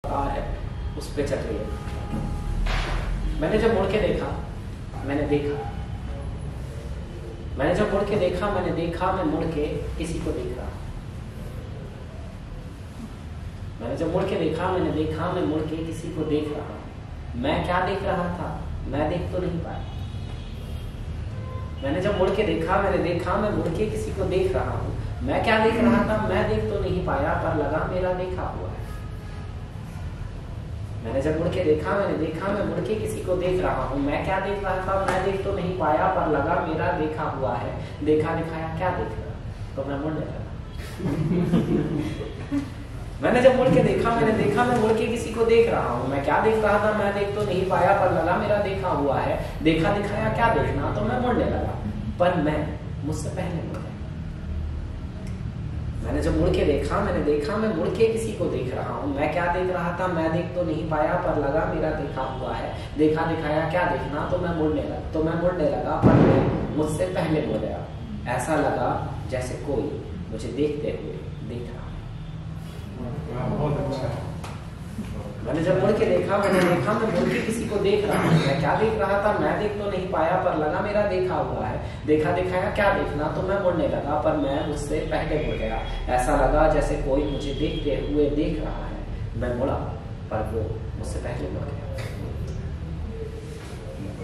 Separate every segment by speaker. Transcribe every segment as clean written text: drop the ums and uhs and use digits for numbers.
Speaker 1: Car है उस पे चल रही है। मैंने जब मुड़ के देखा मैंने जब मुड़ के देखा मैं मुड़ के किसी को देख रहा। मैंने जब मुड़ के देखा मैं मुड़ के किसी को देख रहा। मैं क्या देख रहा था मैं देख तो नहीं पाया। मैंने जब मुड़ के देखा मैं मुड़ के किसी को देख रहा हूँ। मैं क्या देख रहा था मैं देख तो नहीं पाया, पर लगा मेरा देखा हुआ है। मैंने जब मुड़ के देखा मैं मुड़ के किसी को देख रहा हूँ। मैं क्या देख रहा था मैं देख तो नहीं पाया, पर लगा मेरा देखा हुआ है। देखा दिखाया क्या देख रहा, तो मैं मुड़ने लगा। मैंने जब मुड़ के देखा मैं मुड़ के किसी को देख रहा हूँ। मैं क्या देख रहा था मैं देख तो नहीं पाया, पर लगा मेरा देखा हुआ है। देखा दिखाया क्या देखना, तो मैं मुड़ने लगा, पर मैं मुझसे पहले मुड़ गया। मैंने जब मुड़ के देखा मैं मुड़ के किसी को देख रहा हूँ। मैं क्या देख रहा था मैं देख तो नहीं पाया, पर लगा मेरा देखा हुआ है। देखा दिखाया क्या देखना, तो मैं मुड़ने लगा, पर मैं मुझसे पहले मुड़ गया। ऐसा लगा जैसे कोई मुझे देखते हुए देख रहा।
Speaker 2: बहुत अच्छा।
Speaker 1: मैंने जब मुड़ के देखा मैं मुड़ के किसी को देख रहा हूँ। मैं क्या देख रहा था मैं देख तो नहीं पाया, पर लगा मेरा देखा हुआ है। देखा दिखाया क्या देखना, तो मैं मुड़ने लगा, पर मैं उससे पहले मुड़ गया। ऐसा लगा जैसे कोई मुझे देखते हुए देख रहा है। मैं मुड़ा, पर वो मुझसे पहले मुड़ गया।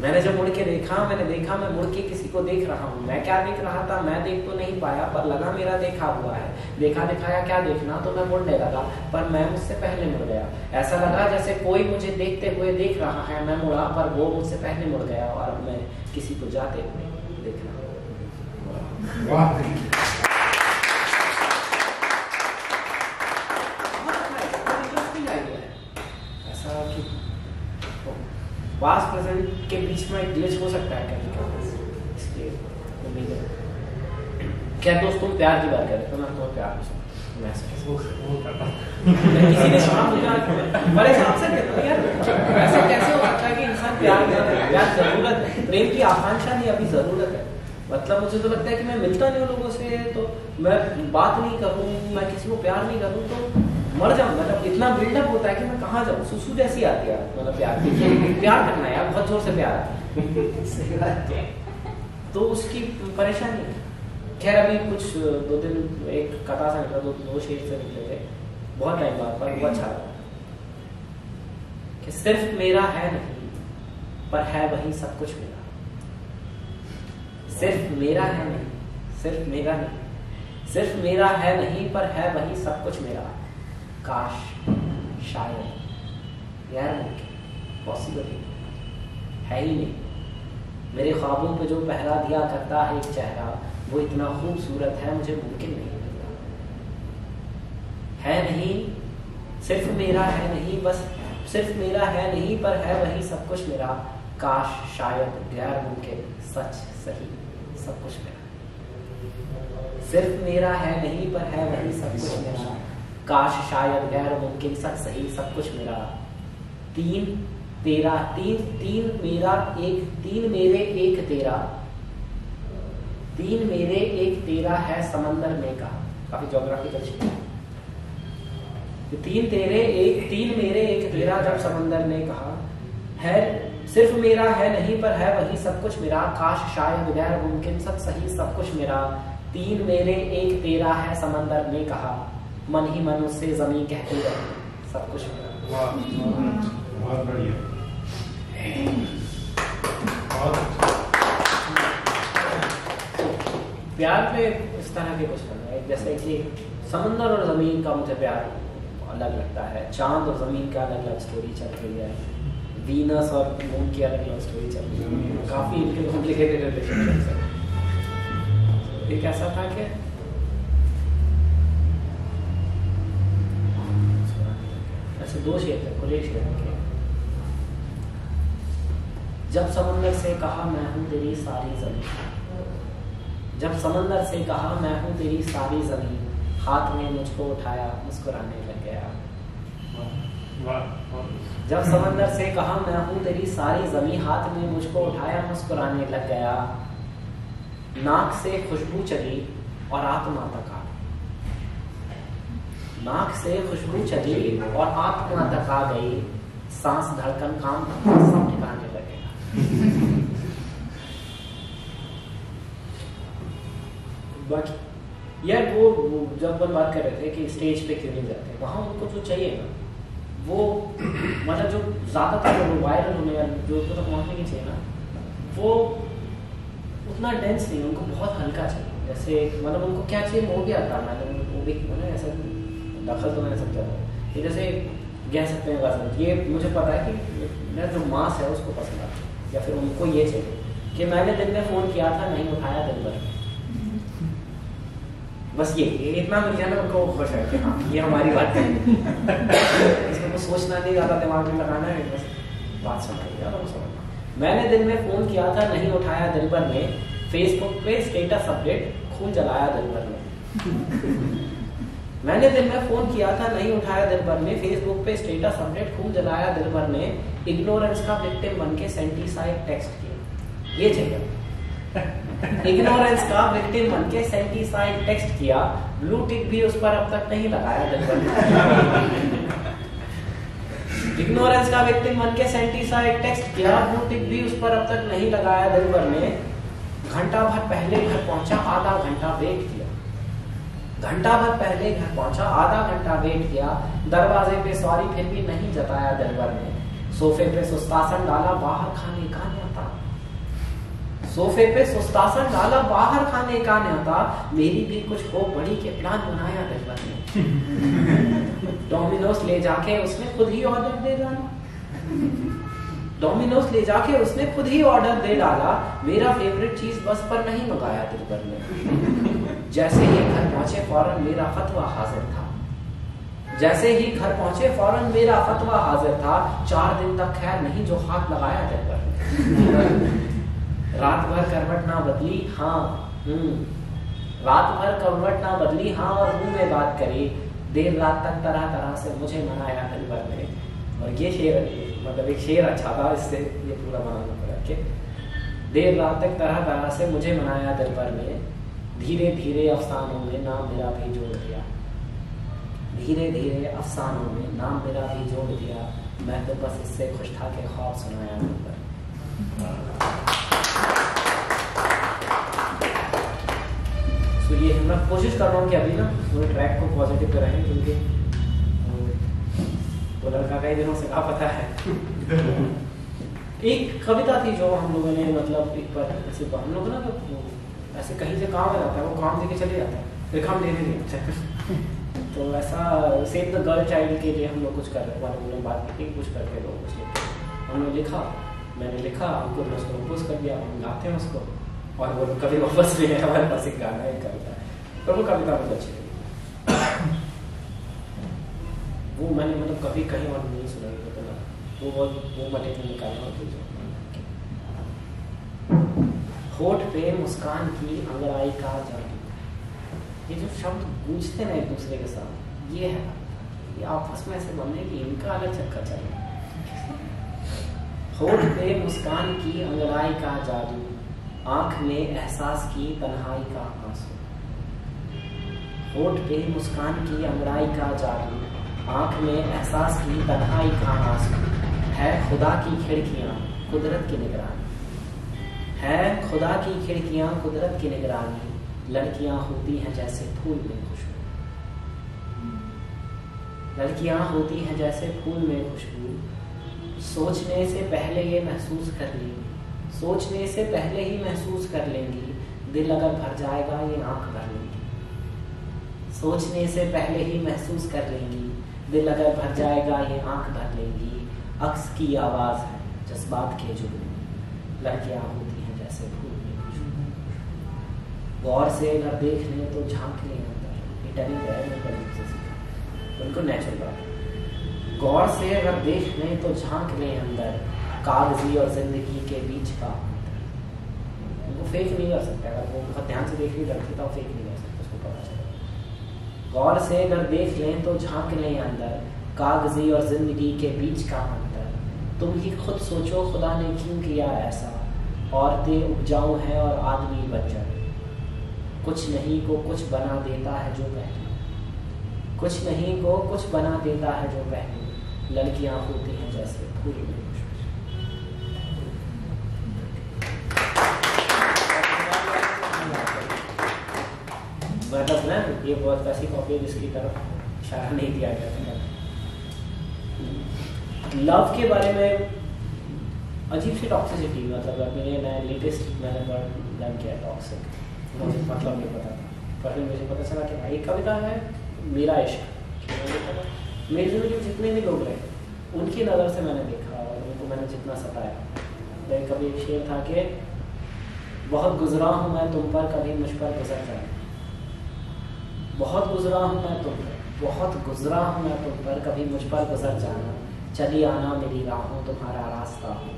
Speaker 1: मैंने जब मुड़ के देखा मैं मुड़ के किसी को देख रहा हूँ। मैं क्या देख रहा था मैं देख तो नहीं पाया, पर लगा मेरा देखा हुआ है। देखा दिखाया क्या देखना, तो मैं मुड़ने लगा, पर मैं मुझसे पहले मुड़ गया। ऐसा लगा जैसे कोई मुझे देखते हुए देख रहा है। मैं मुड़ा, पर वो मुझसे पहले मुड़ गया, और अब मैं किसी को जाते हुए देख रहा हूँ। ऐसा कि पास्ट प्रेजेंट के बीच में ग्लिच हो सकता है कभी कभी, इसलिए उम्मीद है। क्या दोस्त तुम प्यार की बात कर रहे थे, मैं तुम्हें प्यार पूछूं। मैं किसी ने सुना मुझे बड़े साहब से कहता यार ऐसा कैसे हो सकता है कि इंसान प्यार जरूरत है, प्रेम की आकांक्षा नहीं, अभी जरूरत है। मतलब मुझे तो लगता है कि मैं मिलता नहीं हूँ लोगों से, तो मैं बात नहीं करूँ, मैं किसी को प्यार नहीं करूँ तो मर जाऊँ। मतलब इतना बिल्डअप होता है कि मैं कहाँ जाऊँ। सुसु जैसी आती है, मतलब प्यार करना है यार, बहुत जोर से प्यार है तो उसकी परेशानी है। खैर अभी कुछ 2 दिन एक कथा से निकला, 2 शेर से निकले थे बहुत टाइम बाद, पर वो अच्छा लगा कि सिर्फ मेरा है नहीं पर है वही सब कुछ मेरा। सिर्फ मेरा है नहीं पर है वही सब कुछ मेरा। काश शायद यार मुमकिन पॉसिबल है ही नहीं। मेरे ख्वाबों पे जो पहरा दिया करता है एक चेहरा, वो इतना खूबसूरत है मुझे मुमकिन नहीं लगता। है नहीं, सिर्फ मेरा है नहीं, बस सिर्फ मेरा है नहीं पर है वही सब कुछ मेरा। काश शायद गैर मुमकिन सच सही सब कुछ मेरा। सिर्फ मेरा है नहीं पर है वही सब कुछ मेरा। काश शायद गैर मुमकिन सच सही सब कुछ मेरा। तीन मेरे एक तेरा है समंदर में का। काफी ज्योग्राफिकल शिट है। 3 मेरे एक तेरा जब समंदर ने कहा है। सिर्फ मेरा है नहीं पर है वही सब कुछ मेरा। काश शायद गैर मुमकिन सच सही सब कुछ मेरा। 3 मेरे एक तेरा है समंदर ने कहा। मन ही मन उससे जमीन कहती रही सब कुछ मेरा।
Speaker 2: बहुत बढ़िया।
Speaker 1: प्यार पे इस तरह के कुछ करना है, जैसे कि समंदर और जमीन का मुझे प्यार अलग लगता है। चांद और जमीन का अलग अलग स्टोरी चल रही है। वीनस और मून की अलग अलग स्टोरी चल रही है। काफी इनके कॉम्प्लिकेटेड रिलेशनशिप्स है। एक ऐसा था कि ऐसे 2 शेर थे, खुले शेर के। जब समंदर से कहा मैं हूं तेरी सारी जमीन, जब समंदर से कहा मैं हूं तेरी सारी जमीन, हाथ में मुझको उठाया मुस्कुराने लग गया। जब समंदर से कहा मैं हूं तेरी सारी जमीन, हाथ में मुझको उठाया मुस्कुराने लग गया। नाक से खुशबू चली और आत्मा तक आ। नाक से खुशबू चली और आत्मा तक आ गई, सांस धड़कन काम सब ठिकाने लगेगा। बाकी यार वो जब हम बात कर रहे थे कि स्टेज पे क्यों नहीं जाते, वहां उनको जो चाहिए ना वो मतलब जो ज्यादातर वायरल होने वाले जो उनको तो पहुंचने की चाहिए ना, वो उतना डेंस नहीं, उनको बहुत हल्का चाहिए। जैसे मतलब उनको क्या चाहिए वो भी आता है, मैंने वो भी मैंने ऐसा दखल तो मैंने समझा ये जैसे कह सकते हैं गजल, ये मुझे पता है कि मेरा जो मास है उसको पसंद आता है, या फिर उनको ये चाहिए कि मैंने दिन में फ़ोन किया था नहीं उठाया दिन भर, बस ये इतना मिल गया ना उनको खुश है कि हाँ ये हमारी बात है। इसमें कुछ सोचना नहीं, ज़्यादा दिमाग में लगाना है, बस बात समझ वो समझना। मैंने दिन में फ़ोन किया था नहीं उठाया दिन भर में, फेसबुक पे स्टेटस अपडेट खून जलाया दिन भर में। मैंने दिन में फ़ोन किया था नहीं उठाया दिन भर में, फेसबुक पे स्टेटस अपडेट खून जलाया दिन भर में, इग्नोरेंस का विक्टिम बन के सेंटीसाइड टेक्स्ट किया, ये चाहिए। इग्नोरेंस का विक्टिम बन के सेंटीसाइड टेक्स्ट किया, ब्लू टिक भी उस पर अब तक नहीं लगाया दिन भर में। इग्नोरेंस का विक्टिम बन के सेंटीसाइड टेक्स्ट किया, ब्लू टिक भी उस पर अब तक नहीं लगाया दिन भर में, घंटा भर पहले घर पहुंचा आधा घंटा वेट किया, घंटा भर पहले घर पहुंचा आधा घंटा वेट किया, दरवाजे पे सॉरी फिर भी नहीं जताया दिन भर में, सोफे पे सुस्तासन डाला बाहर खाने का न्योता, सोफे पे सुस्तासन डाला बाहर खाने का न्योता, मेरी भी कुछ हो बड़ी के प्लान बनाया दिन भर में। डोमिनोज ले जाके उसने खुद ही ऑर्डर दे डाला, डोमिनोज ले जाके उसने खुद ही ऑर्डर दे डाला, मेरा फेवरेट चीज बस पर नहीं मंगाया दिन भर में। जैसे ही घर पहुंचे फौरन मेरा फतवा हाजिर था, जैसे ही घर पहुंचे फौरन मेरा फतवा हाजिर था, 4 दिन तक खैर नहीं जो हाथ लगाया दिन भर। रात भर करवट ना बदली हाँ, रात भर करवट ना बदली हाँ, और मुंह में बात करी, देर रात तक तरह तरह से मुझे मनाया दिन भर में। और ये शेर मतलब एक शेर अच्छा था, इससे ये पूरा बनाना पड़ा कि देर रात तक तरह तरह से मुझे मनाया दिन भर में, धीरे धीरे अफसानों में नाम मेरा भी जोड़ दिया, धीरे धीरे अफसानों में नाम मेरा भी जोड़ दिया, मैं तो बस इससे खुश था कि ख्वाब सुनाया दिन भर। तो ये मैं कोशिश कर रहा हूँ कि अभी ना पूरे ट्रैक को पॉजिटिव पे रहें, क्योंकि वो लड़का कई दिनों से पता है। एक कविता थी जो हम लोगों ने मतलब एक बार ऐसे हम लोग ना ऐसे कहीं से काम रहता है, वो काम देके चले जाता है, फिर काम देने नहीं आता। तो ऐसा सेव द गर्ल चाइल्ड के लिए हम लोग कुछ कर रहे हैं, हम लोग बात की कुछ करके लोग कुछ लिखे, हमने लिखा, मैंने लिखा, हमको ने उसको कंपोज कर दिया, हम गाते हैं उसको, और वो कभी वापस भी है हमारे पास एक गाना एक कविता, पर वो कविता बहुत अच्छी लगी। वो मैंने मतलब कभी कहीं और नहीं सुना, तो वो मटेरियल निकालना होती है। होठ पे मुस्कान की अंगड़ाई का जादू, ये जो शब्द गूंजते ना एक दूसरे के साथ, ये है ये आपस में ऐसे बनने की इनका अलग चक्कर चल रहा है। होठ पे मुस्कान की अंगड़ाई का जादू, आंख में एहसास की तन्हाई का आंसू, होठ पे मुस्कान की अंगड़ाई का जादू, आंख में एहसास की तन्हाई का आंसू, है खुदा की खिड़कियां कुदरत की निगरानी, है खुदा की खिड़कियां कुदरत की निगरानी, लड़कियां होती हैं जैसे फूल में खुशबू, लड़कियां होती हैं जैसे फूल में खुशबू, सोचने से पहले ये महसूस कर लेंगी, सोचने से पहले ही महसूस कर लेंगी, दिल अगर भर जाएगा ये आंख भर लेंगी, सोचने से पहले ही महसूस कर लेंगी, दिल अगर भर जाएगा ये आंख भर लेंगी, अक्स की आवाज है जज्बात के जुगनू, लड़कियां होती हैं जैसे फूल में खुशबू, गौर से अगर देख लें तो झांक लें अंदर, इटली है उनको नेचुरल बात, गौर से अगर देख लें तो झांक लें अंदर, कागजी और जिंदगी के बीच का अंतर, उनको फेक नहीं कर सकते, अगर वो बहुत ध्यान से देख रही लड़की तो फेक नहीं कर सकते, उसको पता चलेगा। गौर से अगर देख लें तो झांक लें अंदर, कागजी और जिंदगी के बीच का अंतर, तुम ही खुद सोचो खुदा ने क्यों किया ऐसा, औरतें उपजाऊ हैं और आदमी बंजर, कुछ नहीं को कुछ बना देता है जो पहले, कुछ नहीं को कुछ बना देता है जो पहलू, लड़कियां होती हैं जैसे फूल में। मतलब ना ये बहुत वैसी कॉपी है जिसकी तरफ इशारा नहीं दिया गया था। लव के बारे में अजीब सी टॉक्सिसिटी, मतलब मैंने लेटेस्ट मैंने लर्न किया टॉक्सिक, मुझे मतलब नहीं पता था, पर फिर मुझे पता चला कि भाई कविता है मेरा इश्क। मेरी जिंदगी में जितने भी लोग रहे उनकी नज़र से मैंने देखा और उनको मैंने जितना सताया। लेकिन कभी एक शेर था कि बहुत गुजरा हूँ मैं तुम पर, कभी मुझ पर गुजर जाए। बहुत गुजरा हूँ मैं तुम पर, बहुत गुजरा हूँ मैं तुम पर, कभी मुझ पर गुजर जाना। चली आना मेरी राहों तुम्हारा रास्ता हो।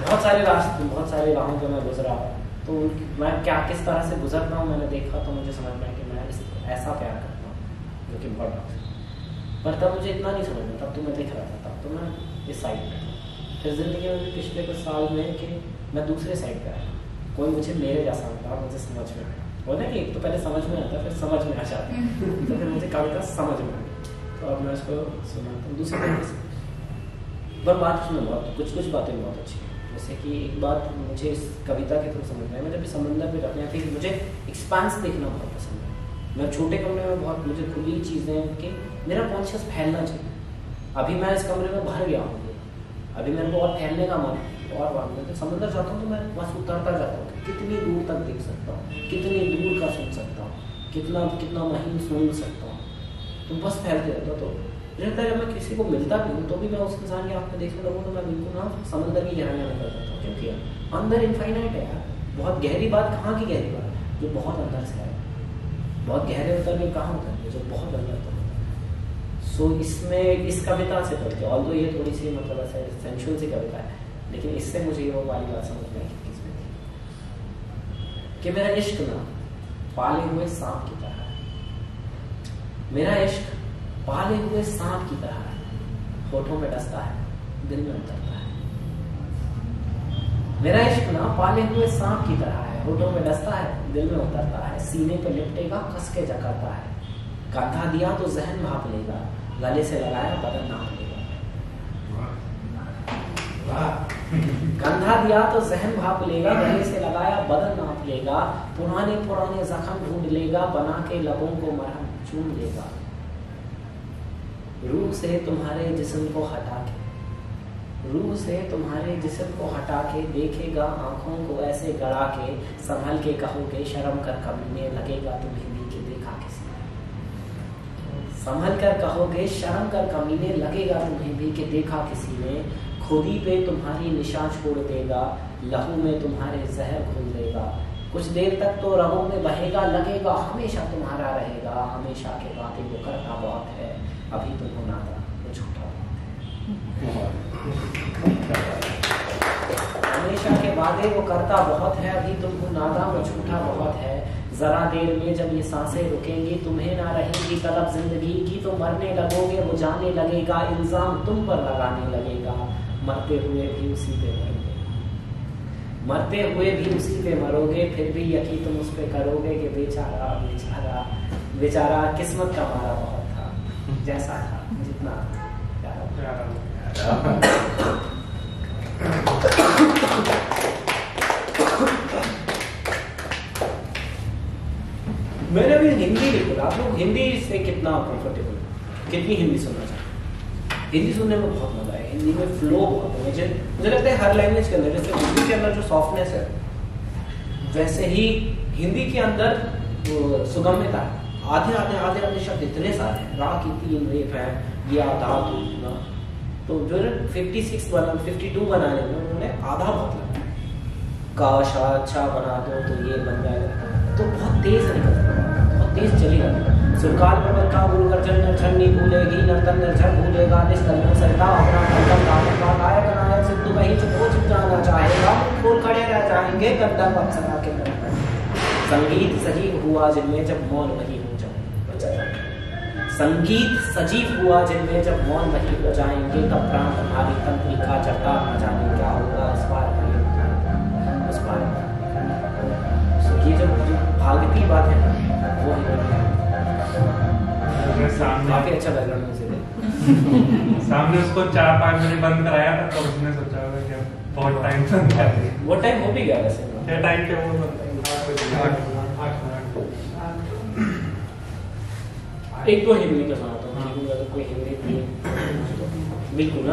Speaker 1: बहुत सारे रास्ते, बहुत सारी राहों पे मैं गुजरा, तो मैं क्या किस तरह से गुजरता हूँ मैंने देखा, तो मुझे समझ में आया कि मैं ऐसा प्यार करता हूँ जो कि बहुत टॉक्सिक। पर तब मुझे इतना नहीं समझ में, तब तो मैं देख रहा था, तब तो मैं इस साइड पे था। फिर जिंदगी में पिछले कुछ साल में कि मैं दूसरे साइड पे आया, कोई मुझे मेरे जैसा मिला, मुझे समझ में आया। वो ना कि एक तो पहले समझ में आता फिर समझ में आ जाता है, तो फिर मुझे कविता समझ में आई, तो अब मैं उसको सुनाता हूँ दूसरे तरीके से। पर बात उसमें बहुत कुछ बातें बहुत अच्छी हैं। जैसे कि एक बात मुझे इस कविता के थ्रू समझ में आई, मैं जब भी समंदर पे जाते हैं फिर मुझे एक्सपांस देखना बहुत पसंद है। मैं छोटे कमरे में बहुत, मुझे खुली चीज़ें कि मेरा कॉन्शियस फैलना चाहिए। अभी मैं इस कमरे में भर गया हूँ, अभी मेरे को और फैलने का मन और मैं तो समंदर जाता हूँ तो मैं बस उतरता जाता हूँ, कितनी दूर तक देख सकता हूँ, कितनी दूर का सुन सकता हूँ, कितना महीन सुन सकता हूँ, तो बस फैलते रहता हूँ। तो रहता है जब मैं किसी को मिलता भी हूँ तो भी मैं उस इंसान की आँख में देखने लगूँ तो मैं बिल्कुल ना समंदर की गहराइयाँ में कर जाता हूँ, क्योंकि अंदर इनफाइनाइट है यार। बहुत गहरी बात कहाँ की गहरी बात, जो बहुत अंदर से है। बहुत गहरे उतर के कहाँ उतर है, जो बहुत अंदर तक होता है। सो इसमें इस कविता से पढ़ के, ऑल्दो ये थोड़ी सी मतलब ऐसा सेंशुअल सी कविता है, लेकिन इससे मुझे ये वो वाली बात समझ में आई कि मेरा इश्क ना पाले हुए सांप की तरह है। मेरा इश्क पाले हुए सांप की तरह है, होठों में डसता है, दिल में उतरता है। मेरा इश्क ना पाले हुए सांप की तरह है, होठों में डसता है, दिल में उतरता है। सीने पे लिपटेगा, कस के जकड़ता है। कंधा दिया तो जहन भाप लेगा, गले से लगाया बदन नाप लेगा। कंधा दिया तो जहन भाप लेगा, गले से लगाया बदन नाप लेगा। पुराने जख्म ढूंढ लेगा, बना के लबों को मरहम चूम लेगा। रूह से तुम्हारे जिस्म को हटा के, रूह से तुम्हारे जिस्म को हटा के, देखेगा आंखों को ऐसे गड़ा के। संभल के कहोगे शर्म कर कमीने, लगेगा तुम्हें भी कि देखा किसी ने। संभल कर कहोगे शर्म कर कमीने, लगेगा तुम्हें भी कि देखा किसी ने। खुदी पे तुम्हारी निशान छोड़ देगा, लहू में तुम्हारे जहर घोल देगा। कुछ देर तक तो रगों में बहेगा, लगेगा हमेशा तुम्हारा रहेगा। हमेशा के बातें वो करता बहुत है, अभी तुम हो नाता वो झूठा हमेशा के वादे वो करता बहुत है, अभी तुम हो नादा वो झूठा बहुत है। जरा देर में जब ये सांसें रुकेंगी, तुम्हें ना रहेगी तलब जिंदगी की, तो मरने लगोगे वो जाने लगेगा, इल्जाम तुम पर लगाने लगेगा। मरते हुए भी उसी पे मरोगे, मरते हुए भी उसी पे मरोगे, फिर भी यकीन तुम उस पे करोगे कि बेचारा बेचारा बेचारा किस्मत का मारा बहुत था, जैसा था जितना मैंने भी हिंदी लिखा। आप लोग हिंदी से कितना कंफर्टेबल, कितनी हिंदी सुनना चाहते? हिंदी सुनने में बहुत मजा है, हिंदी में फ्लो बहुत है। मुझे लगता है हर लैंग्वेज के अंदर, जैसे उर्दू के अंदर जो सॉफ्टनेस है, वैसे ही हिंदी के अंदर वो सुगम्यता है। आधे शब्द इतने सारे हैं, रा की 3 रेप है, ये आधा तो जो 52 बनाने में उन्होंने आधा बहुत लगा। काश अच्छा बना दो तो ये बन जाएगा, तो बहुत तेज निकलता है, बहुत तेज चलेगा। सुरकाल पर्वत का गुरु गर्जन नरछन नहीं भूलेगी, नर्तन नरछन भूलेगा। निस्तल में सरता अपना कंदम गाने का गायक नायक सिद्धू कहीं चुप जाना चाहेगा, खोल खड़े रह जाएंगे कंदम अप्सरा के दम पर। संगीत सजीव हुआ जिनमें जब मौन वही हो जाए, संगीत सजीव हुआ जिनमें जब मौन वही हो जाएंगे, तब प्राण हमारी तंत्रिका चढ़ता न जाने क्या होगा इस बार उस बार। ये जब फालतू की बात है ना वो
Speaker 2: मैं सामने
Speaker 1: काफी अच्छा बैकग्राउंड म्यूजिक है।
Speaker 2: सामने उसको 4-5 मिनट बंद कराया था तो उसने सोचा होगा कि अब बहुत टाइम बंद कर दिया।
Speaker 1: वो टाइम हो भी गया वैसे।
Speaker 2: क्या टाइम पे वो 8
Speaker 1: एक तो हिंदी का सुनाता हूँ, कोई हिंदी बिल्कुल ना